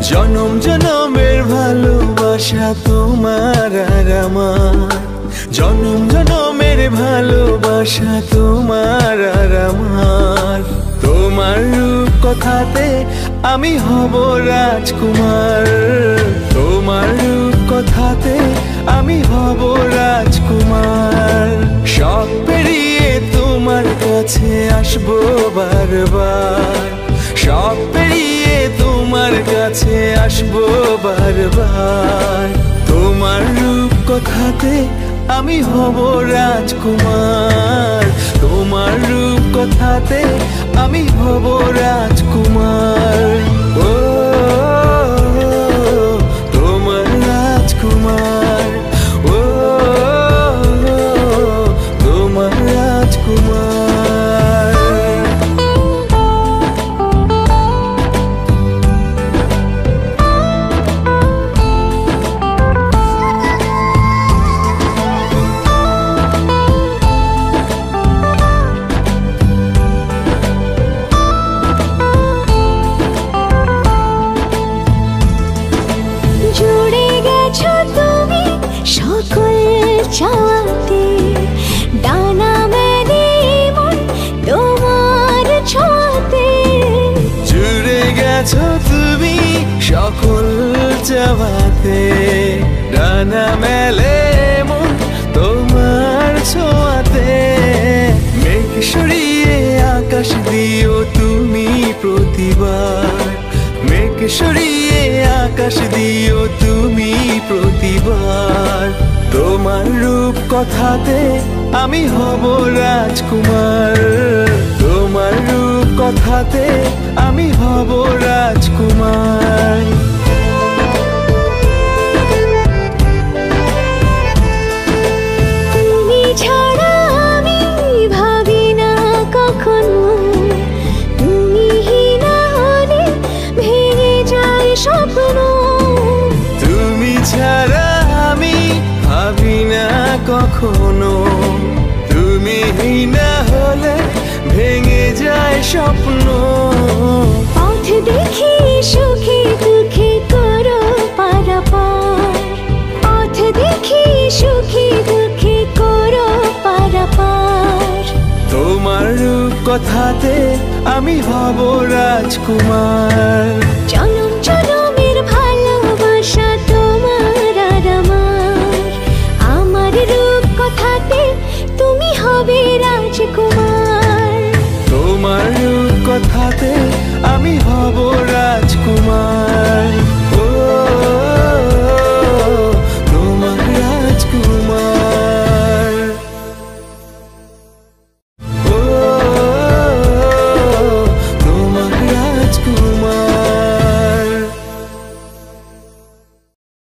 জনম জনমের ভালোবাসা তোমার আর আমার, জনম জনমের ভালোবাসা তোমার আর আমার। তোমার রূপ কথাতে আমি হব রাজকুমার, তোমার রূপ কথাতে আমি হব রাজকুমার। সব পেরিয়ে তোমার কাছে আসবো বারবার, সব পেরিয়ে তোমার কাছে আসবো বারবার। তোমার রূপ কথাতে আমি হব রাজকুমার, তোমার রূপ কথাতে আমি হব রাজকুমার। ও তোমার রাজকুমার, ও তোমার রাজকুমার। চাওয়াতে ডানা মেলে মন তোমার ছোঁয়াতে, জুড়ে গেছো তুমি সকল চাওয়াতে, ডানা মেলে মন তোমার ছোঁয়াতে। মেঘ সরিয়ে আকাশ দিও তুমি প্রতিবার, মেঘ সরিয়ে আকাশ দিও তুমি প্রতিবার। তোমার রূপ কথাতে আমি হব রাজকুমার, তোমার রূপ কথাতে আমি হব রাজকুমার। তুমি ছাড়া আমি ভাবি না কখনো, তুমি না হলে ভেঙে যায় স্বপ্ন। তুমি ছাড়া আমি ভাবি না কখনো, তুমি না হলে ভেঙে যায় স্বপ্ন। পথ দেখি সুখে দুঃখে করো পারাপার, পথ দেখি সুখে দুঃখে করো পারাপার। তোমার রূপ কথাতে আমি হব রাজকুমার, জনম জনমের ভালোবাসা তোমার আর আমার। আমার রূপ কথাতে তুমি হবে রাজকুমার, তোমার রূপ কথাতে আমি হব রাজকুমার।